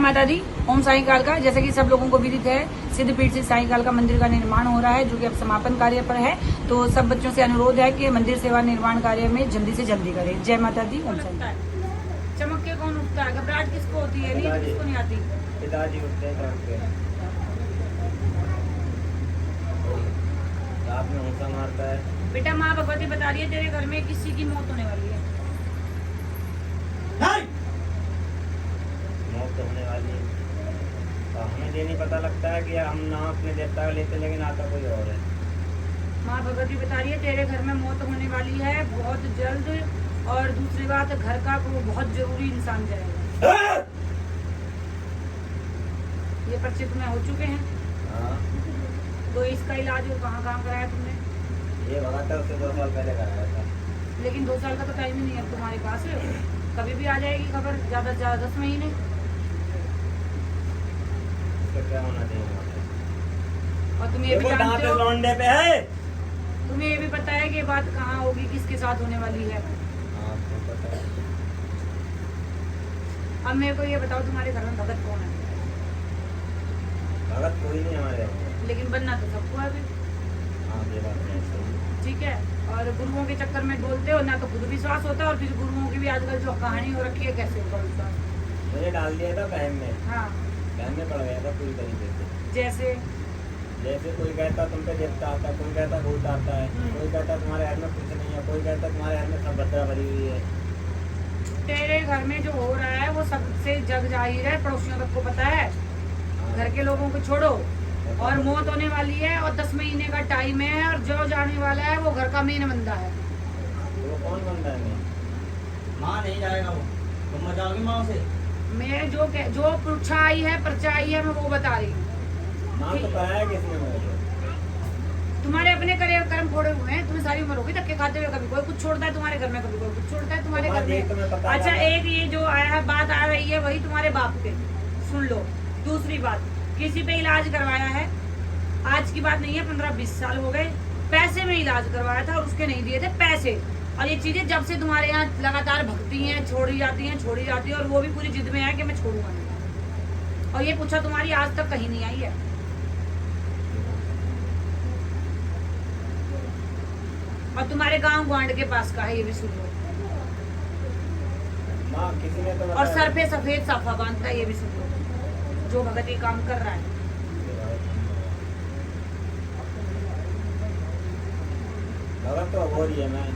माता दी, ओम साई काल का। जैसे कि सब लोगों को विदित है, सिद्धपीठ से साई काल का मंदिर का निर्माण हो रहा है, जो कि अब समापन कार्य पर है। तो सब बच्चों से अनुरोध है कि मंदिर सेवा निर्माण कार्य में जल्दी से जल्दी करें। जय माता दी, ओम साई। चमक के कौन उठता है? घबराहट किसको होती है? नींद किसको नहीं आती? पिताजी उठते हैं रात में ऊँचा मारता है। बेटा, माँ भगवती बता रही है तेरे घर में किसी की मौत होने वाली है। मौत होने वाली है तो हमें ये नहीं पता लगता है कि हम नाम अपने देवता का लेते, लेकिन आता कोई और है। माँ भगवती बता रही है तेरे घर में मौत होने वाली है बहुत जल्द। और दूसरी बात, घर का वो बहुत जरूरी इंसान जाएगा। ये पर्चे तुम्हें हो चुके हैं। हाँ। तो इसका इलाज कहाँ कराया तुमने? ये भगत है, उससे 2 साल पहले कराया था। लेकिन 2 साल का तो टाइम ही नहीं है तुम्हारे पास। कभी भी आ जाएगी खबर, ज्यादा से ज्यादा 10 महीने। इसका क्या होना चाहिए? और तुम ये भी जानते हो, लौंडे पे है। तुम्हें ये भी पता है कि ये बात कहाँ होगी, किसके साथ होने वाली है। हाँ, तो पता है। अब मेरे को ये बताओ, तुम्हारे घर में भगत कौन है? भगत कोई नहीं हमारे यहाँ। लेकिन बनना तो सबको है फिर। हाँ, ये बात है, सही। ठीक है। और गुरुओं के चक्कर में बोलते हो ना, तो खुद विश्वास होता है, और फिर गुरुओं की भी आजकल जो कहानी हो रखी है, कैसे होगा विश्वास? मुझे डाल दिया था बहन में। हाँ। बहन में पड़ गया था पूरी तरीके से। जैसे कोई कहता तुम पे देवता आता है, कोई कहता भूत आता है, कोई कहता तुम्हारे घर में कुछ नहीं है, कोई कहता तुम्हारे घर में सब भद्रा भरी हुई है। तेरे घर में जो हो रहा है वो सबसे जग जाहिर है, पड़ोसियों तक को पता है। घर के लोगों को छोड़ो। और मौत होने वाली है, और 10 महीने का टाइम है, और जो जाने वाला है वो घर का मेन बंदा है। तो वो कौन बंदा है? माँ नहीं जाएगा वो, तुम मजाओगी माँ से। मैं जो पूछा आई है, पर्चा आई है, मैं वो बता रही हूँ। माँ तो कराया किसने मेरे को? तुम्हारे अपने कर्म फोड़े हुए हैं, तुम्हें सारी उम्र होगी धक्के खाते हुए। कभी कोई कुछ छोड़ता है तुम्हारे घर में, कभी कोई कुछ छोड़ता है तुम्हारे घर में। अच्छा, एक ये जो आया है, बात आ रही है वही तुम्हारे बाप पे, सुन लो। दूसरी बात, किसी पे इलाज करवाया है, आज की बात नहीं है, 15-20 साल हो गए, पैसे में इलाज करवाया था और उसके नहीं दिए थे पैसे। और ये चीजें जब से तुम्हारे यहाँ लगातार भगती हैं, छोड़ी जाती है, और वो भी पूरी जिद में है कि मैं छोड़ूंगा नहीं। और ये पूछा तुम्हारी आज तक कहीं नहीं आई है। और तुम्हारे गांव ग्वांड के पास का है, ये भी सुन लो। माँ किसी ने तो और सर पे सफेद साफा बांधता है, ये भी सुन लो, जो भगत ये काम कर रहा है। भगत तो हो रही है, मैं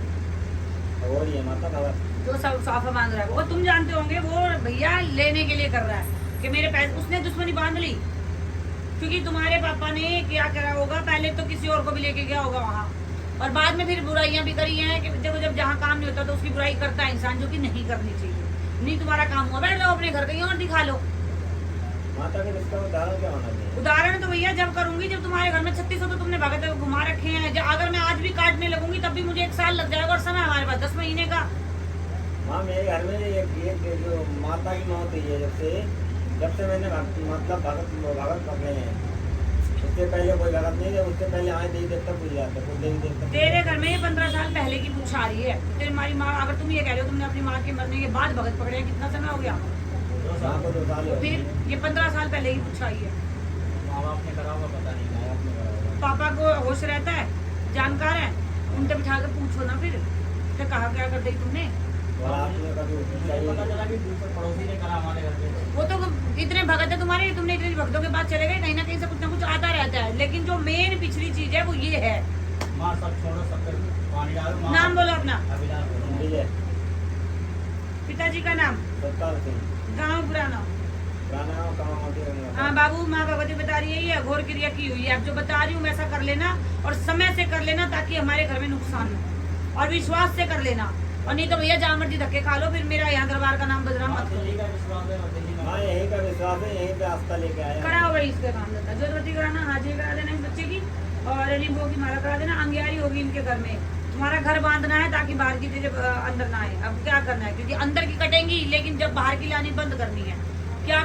हो रही है माता भगत। जो सब साफा बांध रहा है वो तुम जानते होंगे, वो भैया लेने के लिए कर रहा है कि मेरे पैसे। उसने दुश्मनी बांध ली, क्योंकि तुम्हारे पापा ने क्या करा होगा, पहले तो किसी और को भी लेके गया होगा वहाँ, और बाद में फिर बुराइयां भी करी हैं कि देखो, जब जहाँ काम नहीं होता तो उसकी बुराई करता है इंसान, जो कि नहीं करनी चाहिए। नहीं तुम्हारा काम हुआ, बैठ जाओ अपने घर कहीं और दिखा लो। माता के इसका उदाहरण क्या होना चाहिए? उदाहरण तो भैया जब करूंगी, जब तुम्हारे घर में 3600 तो तुमने भगत घुमा रखे हैं। अगर मैं आज भी काटने लगूंगी तब भी मुझे 1 साल लग जाएगा, और समय हमारे पास 10 महीने का। माँ मेरे घर में ये जो माता की मौत हुई है, जब से मैंने मतलब भगत पकड़े हैं, उससे पहले कोई भगत नहीं है। उससे पहले आए देवी देवता पूज जाते, कुछ देवी देवता। तेरे घर में ये 15 साल पहले की पूछा आ रही है। तुम्हारी माँ, अगर तुम ये कह रहे हो तुमने अपनी माँ के मरने के बाद भगत पकड़े हैं, कितना समय हो गया? 2 साल हो गए। फिर ये 15 साल पहले की पूछा आई है। माँ बाप ने करा होगा, पता नहीं। माँ बाप ने करा होगा। पापा को होश रहता है, जानकार है, उनसे बिठा कर पूछो ना फिर क्या कहा, क्या कर दी तुमने। और आपने कभी पता चला कि दूसरे पड़ोसी ने करा हमारे घर पे। वो तो इतने भगत है तुम्हारे, तुमने इतने भक्तों के पास चले गए, कहीं ना कहीं से कुछ ना कुछ आता रहता है। लेकिन जो मेन पिछली चीज है वो ये है। माँ सब छोड़ो, सब पे पानी डालो। नाम बोलो अपना। विजय पिताजी का नाम? सत्तार सिंह। गाँव पुराना? हाँ बाबू, माँ भगवती बता रही है ये अघोर क्रिया की हुई है। अब जो बता रही हूँ वैसा कर लेना, और समय से कर लेना, ताकि हमारे घर में नुकसान हो, और विश्वास से कर लेना। और नहीं तो भैया जहाँ मर्जी धक्के खा लो, फिर मेरा यहाँ दरबार का नाम बदनाम मत करो। यही का विश्वास है, यही पे आस्था लेके आया। कराओ भाई इसका काम धंधा, जोतवती कराना, हाजिरी करा देना इस बच्चे की, और नींबू की माला करा देना, अंगियारी होगी इनके घर में। तुम्हारा घर बांधना है ताकि बाहर की चीजें अंदर ना आए। अब क्या करना है, क्योंकि अंदर की कटेंगी, लेकिन जब बाहर की लानी बंद करनी है, क्या